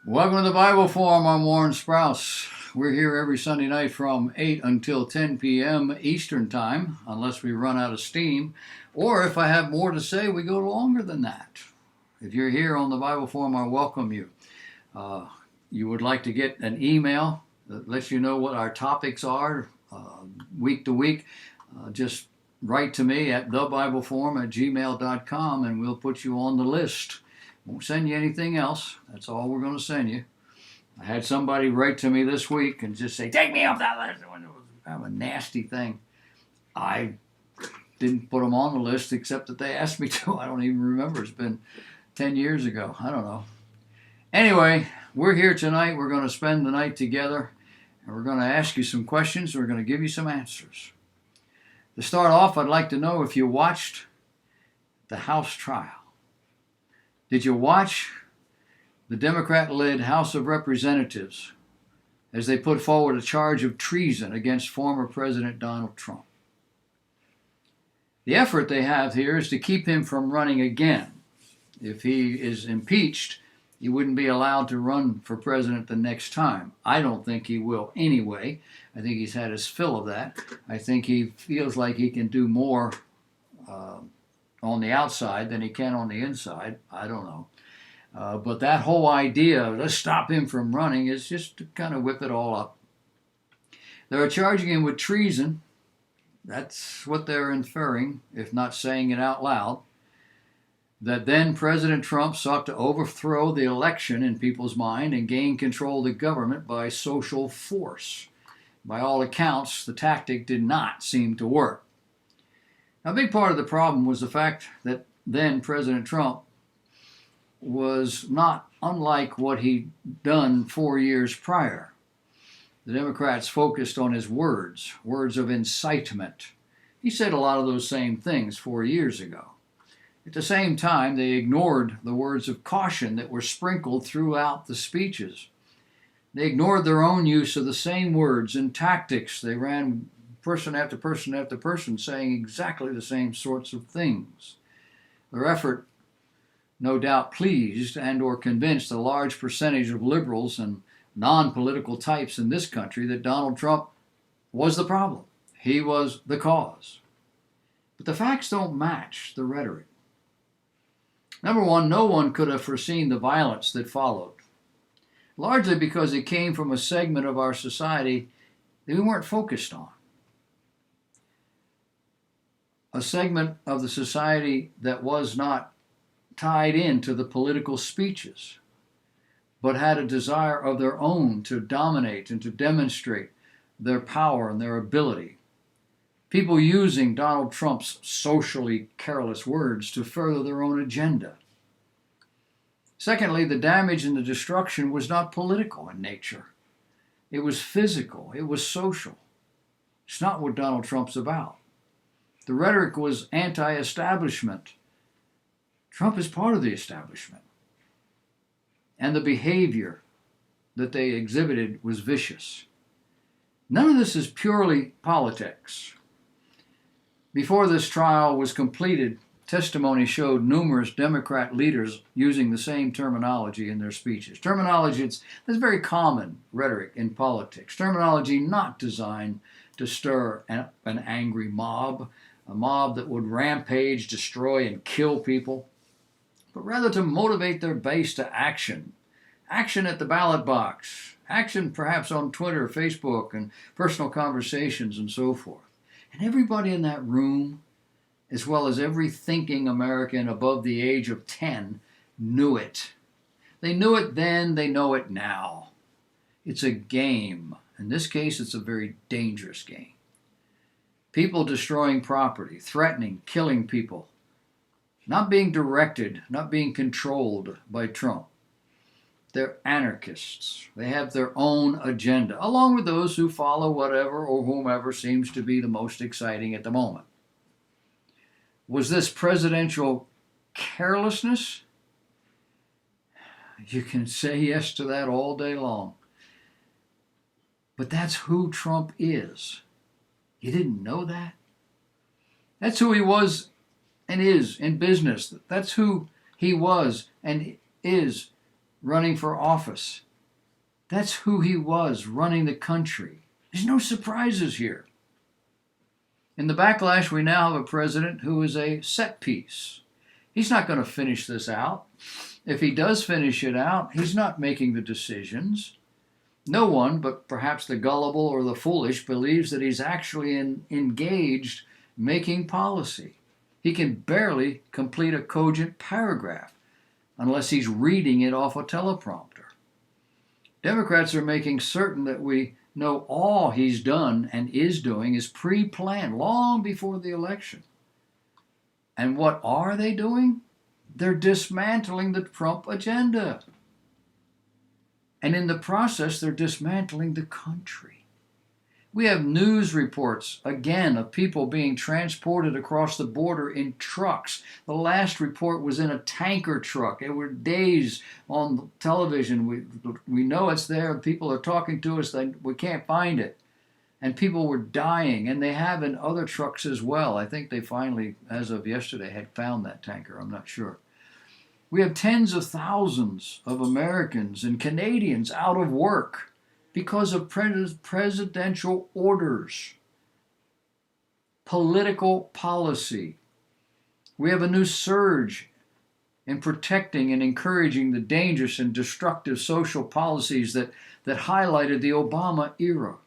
Welcome to the Bible Forum. I'm Warren Sprouse. We're here every Sunday night from 8 until 10 p.m. Eastern Time, unless we run out of steam. Or if I have more to say, we go longer than that. If you're here on the Bible Forum, I welcome you. You would like to get an email that lets you know what our topics are week to week, just write to me at thebibleforum@gmail.com and we'll put you on the list. Won't send you anything else. That's all we're going to send you. I had somebody write to me this week and just say, take me off that list. It was kind of a nasty thing. I didn't put them on the list except that they asked me to. I don't even remember. It's been 10 years ago. I don't know. Anyway, we're here tonight. We're going to spend the night together, and we're going to ask you some questions. We're going to give you some answers. To start off, I'd like to know if you watched the House trial. Did you watch the Democrat-led House of Representatives as they put forward a charge of treason against former President Donald Trump? The effort they have here is to keep him from running again. If he is impeached, he wouldn't be allowed to run for president the next time. I don't think he will anyway. I think he's had his fill of that. I think he feels like he can do more on the outside than he can on the inside. I don't know. But that whole idea of let's stop him from running is just to kind of whip it all up. They're charging him with treason. That's what they're inferring, if not saying it out loud. That then President Trump sought to overthrow the election in people's mind and gain control of the government by social force. By all accounts, the tactic did not seem to work. Now, a big part of the problem was the fact that then President Trump was not unlike what he'd done 4 years prior. The Democrats focused on his words of incitement. He said a lot of those same things 4 years ago. At the same time, they ignored the words of caution that were sprinkled throughout the speeches. They ignored their own use of the same words and tactics. They ran person after person after person saying exactly the same sorts of things. Their effort no doubt pleased and or convinced a large percentage of liberals and non-political types in this country that Donald Trump was the problem. He was the cause. But the facts don't match the rhetoric. Number one, no one could have foreseen the violence that followed, largely because it came from a segment of our society that we weren't focused on. A segment of the society that was not tied into the political speeches, but had a desire of their own to dominate and to demonstrate their power and their ability. People using Donald Trump's socially careless words to further their own agenda. Secondly, the damage and the destruction was not political in nature. It was physical. It was social. It's not what Donald Trump's about. The rhetoric was anti-establishment. Trump is part of the establishment. And the behavior that they exhibited was vicious. None of this is purely politics. Before this trial was completed, testimony showed numerous Democrat leaders using the same terminology in their speeches. Terminology that's very common rhetoric in politics. Terminology not designed to stir an angry mob, a mob that would rampage, destroy, and kill people, but rather to motivate their base to action. Action at the ballot box. Action perhaps on Twitter, Facebook, and personal conversations and so forth. And everybody in that room, as well as every thinking American above the age of 10, knew it. They knew it then, they know it now. It's a game. In this case, it's a very dangerous game. People destroying property, threatening, killing people, not being directed, not being controlled by Trump. They're anarchists. They have their own agenda, along with those who follow whatever or whomever seems to be the most exciting at the moment. Was this presidential carelessness? You can say yes to that all day long. But that's who Trump is. You didn't know that? That's who he was and is in business. That's who he was and is running for office. That's who he was, running the country. There's no surprises here. In the backlash, we now have a president who is a set piece. He's not going to finish this out. If he does finish it out, he's not making the decisions. No one, but perhaps the gullible or the foolish, believes that he's actually engaged making policy. He can barely complete a cogent paragraph unless he's reading it off a teleprompter. Democrats are making certain that we know all he's done and is doing is pre-planned long before the election. And what are they doing? They're dismantling the Trump agenda. And in the process, they're dismantling the country. We have news reports, again, of people being transported across the border in trucks. The last report was in a tanker truck. It were days on television. We know it's there. People are talking to us. We can't find it. And people were dying, and they have in other trucks as well. I think they finally, as of yesterday, had found that tanker. I'm not sure. We have tens of thousands of Americans and Canadians out of work because of presidential orders, political policy. We have a new surge in protecting and encouraging the dangerous and destructive social policies that highlighted the Obama era.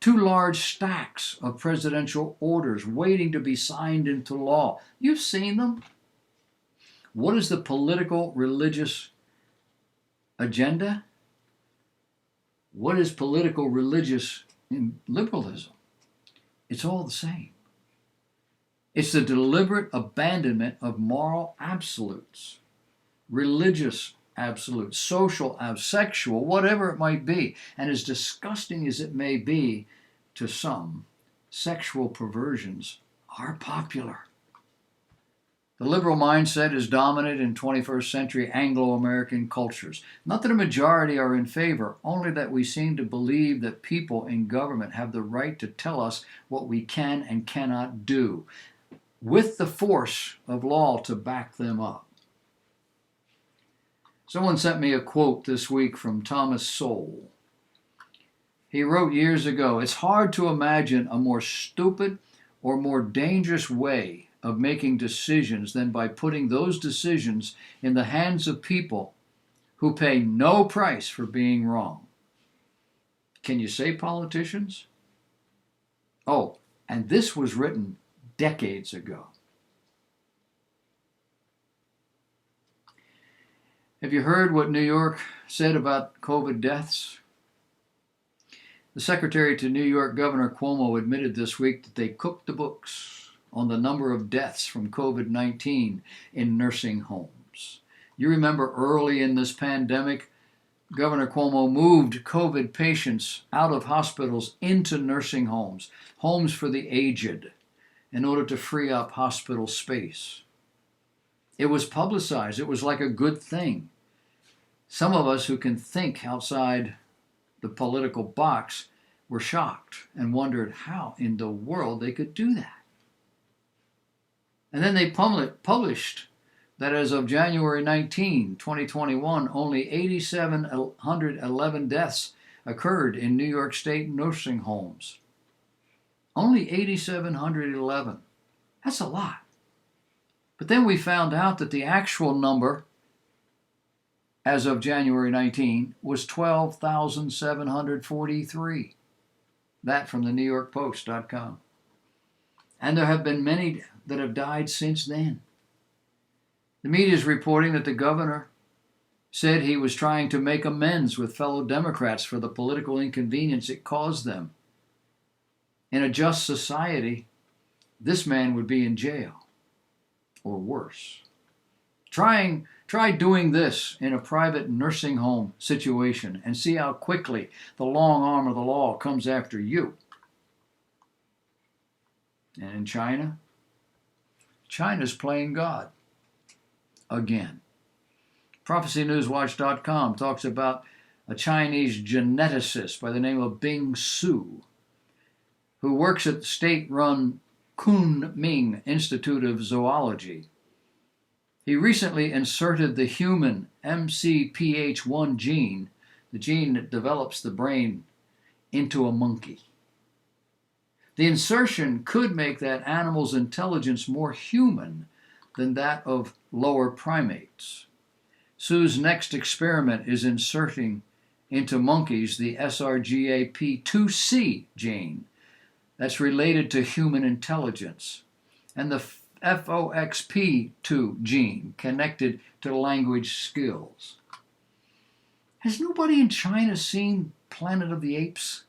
2 large stacks of presidential orders waiting to be signed into law. You've seen them. What is the political religious agenda? What is political religious in liberalism? It's all the same. It's the deliberate abandonment of moral absolutes, religious absolutes, social, sexual, whatever it might be. And as disgusting as it may be to some, sexual perversions are popular. The liberal mindset is dominant in 21st century Anglo-American cultures. Not that a majority are in favor, only that we seem to believe that people in government have the right to tell us what we can and cannot do, with the force of law to back them up. Someone sent me a quote this week from Thomas Sowell. He wrote years ago, "It's hard to imagine a more stupid or more dangerous way of making decisions than by putting those decisions in the hands of people who pay no price for being wrong." Can you say politicians? Oh, and this was written decades ago. Have you heard what New York said about COVID deaths? The secretary to New York Governor Cuomo admitted this week that they cooked the books on the number of deaths from COVID-19 in nursing homes. You remember early in this pandemic, Governor Cuomo moved COVID patients out of hospitals into nursing homes, homes for the aged, in order to free up hospital space. It was publicized. It was like a good thing. Some of us who can think outside the political box were shocked and wondered how in the world they could do that. And then they published that as of January 19, 2021, only 8,711 deaths occurred in New York State nursing homes. Only 8,711. That's a lot. But then we found out that the actual number as of January 19 was 12,743. That from the NewYorkPost.com. And there have been many that have died since then. The media is reporting that the governor said he was trying to make amends with fellow Democrats for the political inconvenience it caused them. In a just society, this man would be in jail, or worse. Try doing this in a private nursing home situation and see how quickly the long arm of the law comes after you. And in China, China's playing God again. ProphecyNewsWatch.com talks about a Chinese geneticist by the name of Bing Su, who works at the state-run Kunming Institute of Zoology. He recently inserted the human MCPH1 gene, the gene that develops the brain, into a monkey. The insertion could make that animal's intelligence more human than that of lower primates. Sue's next experiment is inserting into monkeys the SRGAP2C gene that's related to human intelligence, and the FOXP2 gene connected to language skills. Has nobody in China seen Planet of the Apes?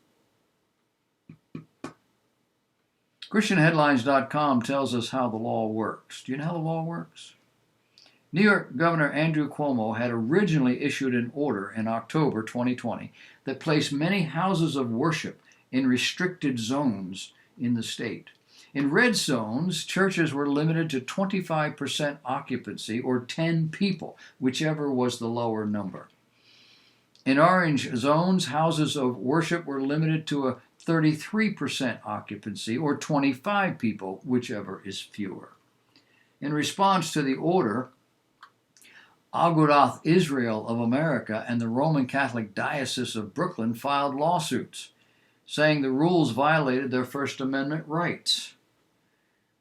ChristianHeadlines.com tells us how the law works. Do you know how the law works? New York Governor Andrew Cuomo had originally issued an order in October 2020 that placed many houses of worship in restricted zones in the state. In red zones, churches were limited to 25% occupancy or 10 people, whichever was the lower number. In orange zones, houses of worship were limited to a 33% occupancy or 25 people, whichever is fewer. In response to the order, Agudath Israel of America and the Roman Catholic Diocese of Brooklyn filed lawsuits, saying the rules violated their First Amendment rights.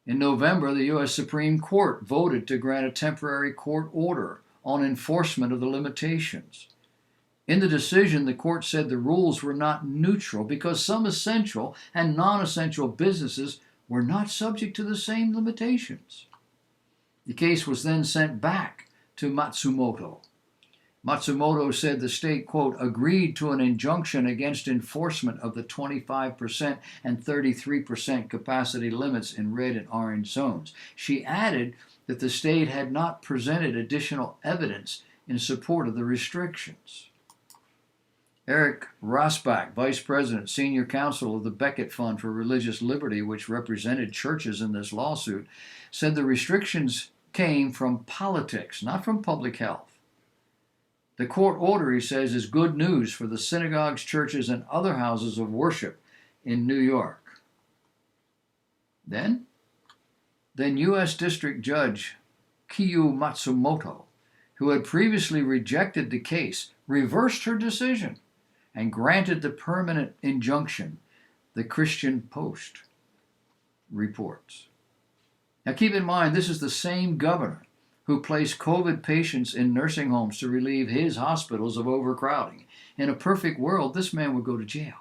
In November, the U.S. Supreme Court voted to grant a temporary court order on enforcement of the limitations. In the decision, the court said the rules were not neutral because some essential and non-essential businesses were not subject to the same limitations. The case was then sent back to Matsumoto. Matsumoto said the state, quote, agreed to an injunction against enforcement of the 25% and 33% capacity limits in red and orange zones. She added that the state had not presented additional evidence in support of the restrictions. Eric Rosbach, Vice President, Senior Counsel of the Becket Fund for Religious Liberty, which represented churches in this lawsuit, said the restrictions came from politics, not from public health. The court order, he says, is good news for the synagogues, churches, and other houses of worship in New York. Then U.S. District Judge Kiyu Matsumoto, who had previously rejected the case, reversed her decision and granted the permanent injunction, the Christian Post reports. Now keep in mind, this is the same governor who placed COVID patients in nursing homes to relieve his hospitals of overcrowding. In a perfect world, this man would go to jail.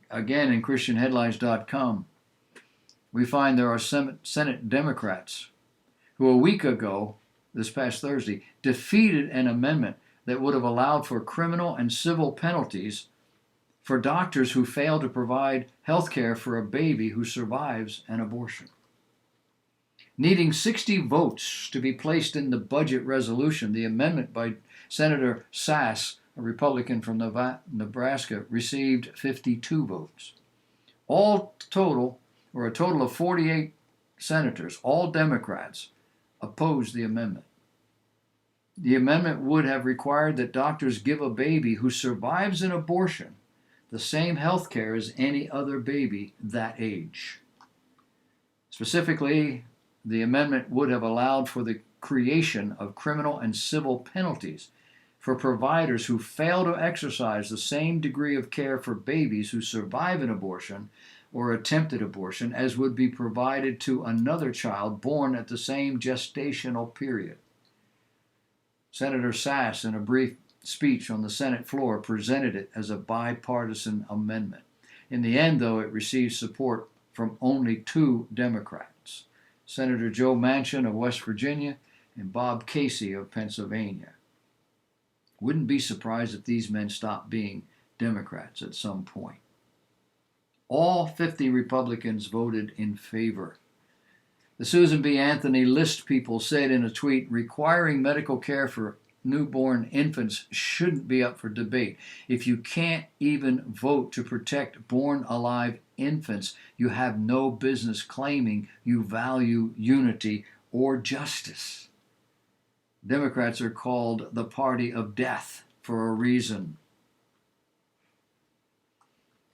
Again, in ChristianHeadlines.com, we find there are Senate Democrats who a week ago, this past Thursday, defeated an amendment that would have allowed for criminal and civil penalties for doctors who fail to provide health care for a baby who survives an abortion. Needing 60 votes to be placed in the budget resolution, the amendment by Senator Sass, a Republican from Nebraska, received 52 votes. A total of 48 senators, all Democrats, opposed the amendment. The amendment would have required that doctors give a baby who survives an abortion the same health care as any other baby that age. Specifically, the amendment would have allowed for the creation of criminal and civil penalties for providers who fail to exercise the same degree of care for babies who survive an abortion or attempted abortion as would be provided to another child born at the same gestational period. Senator Sass, in a brief speech on the Senate floor, presented it as a bipartisan amendment. In the end, though, it received support from only 2 Democrats, Senator Joe Manchin of West Virginia and Bob Casey of Pennsylvania. Wouldn't be surprised if these men stopped being Democrats at some point. All 50 Republicans voted in favor. The Susan B. Anthony List people said in a tweet, requiring medical care for newborn infants shouldn't be up for debate. If you can't even vote to protect born alive infants, you have no business claiming you value unity or justice. Democrats are called the party of death for a reason.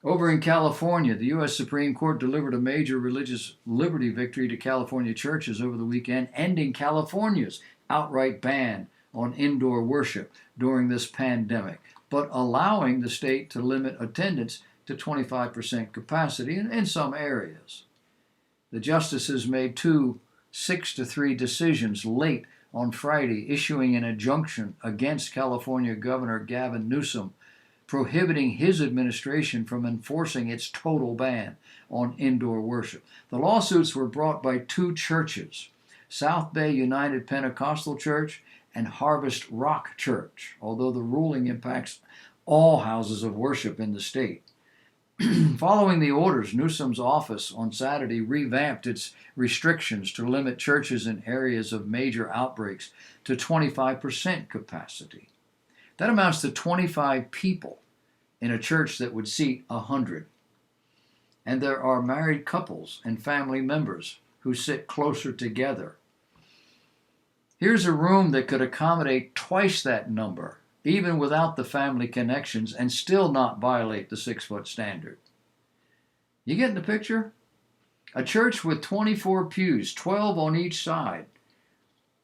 Over in California, the U.S. Supreme Court delivered a major religious liberty victory to California churches over the weekend, ending California's outright ban on indoor worship during this pandemic, but allowing the state to limit attendance to 25% capacity in some areas. The justices made two 6-3 decisions late on Friday, issuing an injunction against California Governor Gavin Newsom, prohibiting his administration from enforcing its total ban on indoor worship. The lawsuits were brought by two churches, South Bay United Pentecostal Church and Harvest Rock Church, although the ruling impacts all houses of worship in the state. Following the orders, Newsom's office on Saturday revamped its restrictions to limit churches in areas of major outbreaks to 25% capacity. That amounts to 25 people in a church that would seat 100. And there are married couples and family members who sit closer together. Here's a room that could accommodate twice that number, even without the family connections, and still not violate the 6-foot standard. You getting the picture? A church with 24 pews, 12 on each side,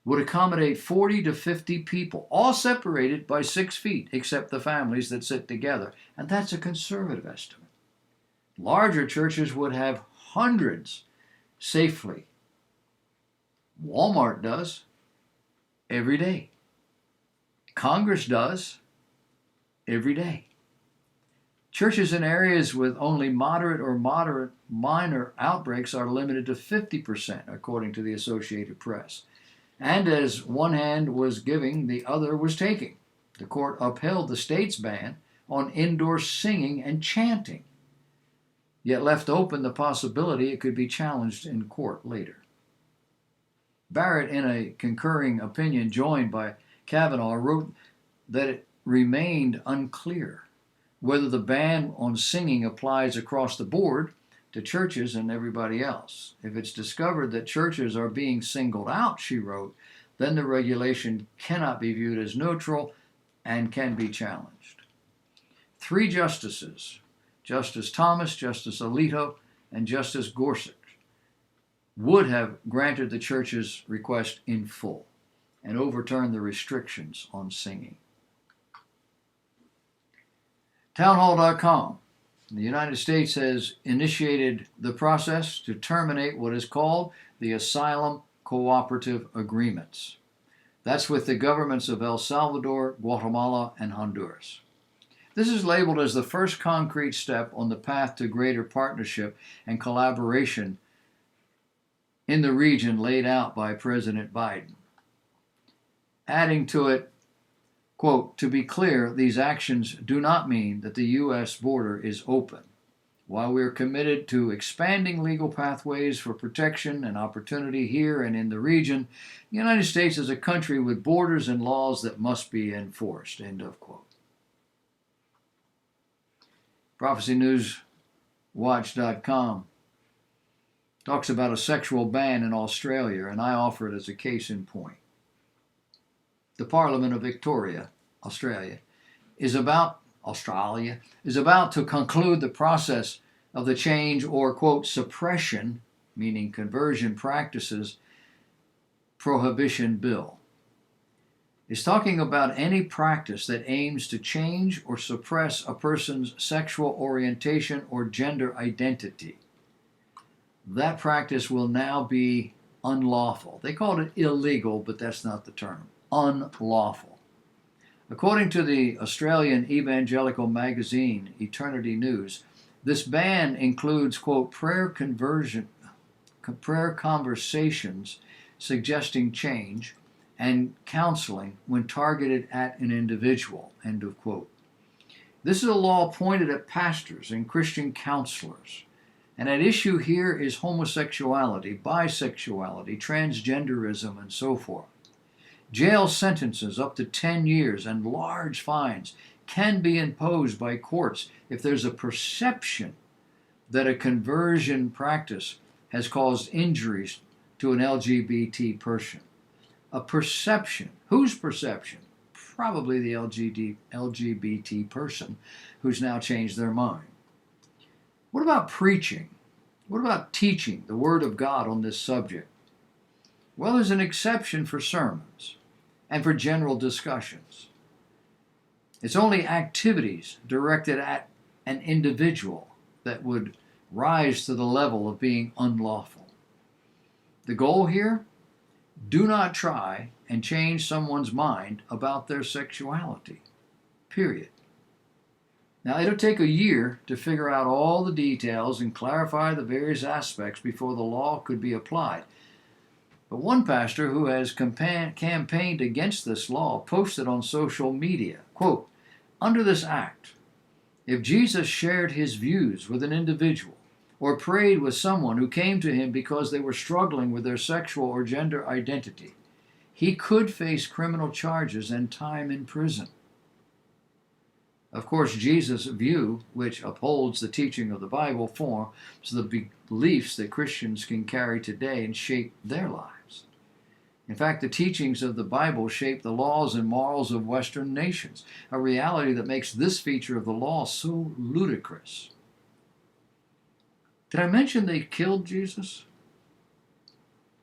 would accommodate 40 to 50 people, all separated by 6 feet, except the families that sit together. And that's a conservative estimate. Larger churches would have hundreds safely. Walmart does every day. Congress does every day. Churches in areas with only moderate or minor outbreaks are limited to 50%, according to the Associated Press. And as one hand was giving, the other was taking. The court upheld the state's ban on indoor singing and chanting, yet left open the possibility it could be challenged in court later. Barrett, in a concurring opinion joined by Kavanaugh, wrote that it remained unclear whether the ban on singing applies across the board to churches and everybody else. If it's discovered that churches are being singled out, she wrote, then the regulation cannot be viewed as neutral and can be challenged. 3 justices, Justice Thomas, Justice Alito, and Justice Gorsuch, would have granted the church's request in full and overturned the restrictions on singing. Townhall.com. The United States has initiated the process to terminate what is called the Asylum Cooperative Agreements. That's with the governments of El Salvador, Guatemala, and Honduras. This is labeled as the first concrete step on the path to greater partnership and collaboration in the region laid out by President Biden. Adding to it, quote, to be clear, these actions do not mean that the U.S. border is open. While we are committed to expanding legal pathways for protection and opportunity here and in the region, the United States is a country with borders and laws that must be enforced, end of quote. ProphecyNewsWatch.com talks about a sexual ban in Australia, and I offer it as a case in point. The Parliament of Victoria, Australia, is about to conclude the process of the change or, quote, suppression, meaning conversion practices, prohibition bill. It's talking about any practice that aims to change or suppress a person's sexual orientation or gender identity. That practice will now be unlawful. They called it illegal, but that's not the term. Unlawful. According to the Australian evangelical magazine Eternity News, this ban includes, quote, prayer conversations suggesting change and counseling when targeted at an individual, end of quote. This is a law pointed at pastors and Christian counselors. And at issue here is homosexuality, bisexuality, transgenderism, and so forth. Jail sentences up to 10 years and large fines can be imposed by courts if there's a perception that a conversion practice has caused injuries to an LGBT person. A perception. Whose perception? Probably the LGBT person who's now changed their mind. What about preaching? What about teaching the Word of God on this subject? Well, there's an exception for sermons and for general discussions. It's only activities directed at an individual that would rise to the level of being unlawful. The goal here? Do not try and change someone's mind about their sexuality. Period. Now, it'll take a year to figure out all the details and clarify the various aspects before the law could be applied. But one pastor who has campaigned against this law posted on social media, quote, "Under this act, if Jesus shared his views with an individual or prayed with someone who came to him because they were struggling with their sexual or gender identity, he could face criminal charges and time in prison." Of course, Jesus' view, which upholds the teaching of the Bible, forms the beliefs that Christians can carry today and shape their lives. In fact, the teachings of the Bible shape the laws and morals of Western nations, a reality that makes this feature of the law so ludicrous. Did I mention they killed Jesus?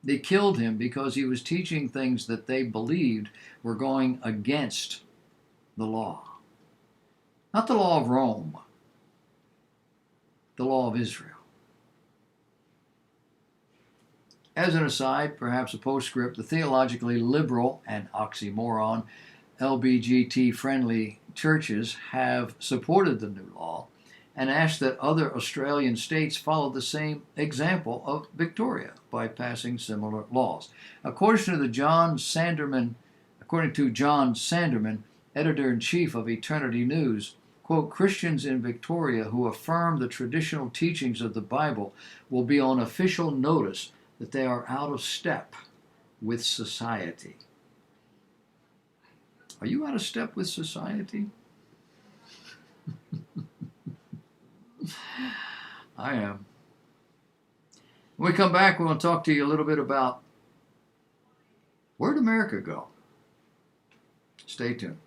They killed him because he was teaching things that they believed were going against the law. Not the law of Rome, the law of Israel. As an aside, perhaps a postscript, the theologically liberal and oxymoron LBGT-friendly churches have supported the new law and asked that other Australian states follow the same example of Victoria by passing similar laws. According to John Sanderman, editor-in-chief of Eternity News, quote, "Christians in Victoria who affirm the traditional teachings of the Bible will be on official notice that they are out of step with society." Are you out of step with society? I am. When we come back, we're going to talk to you a little bit about where'd America go? Stay tuned.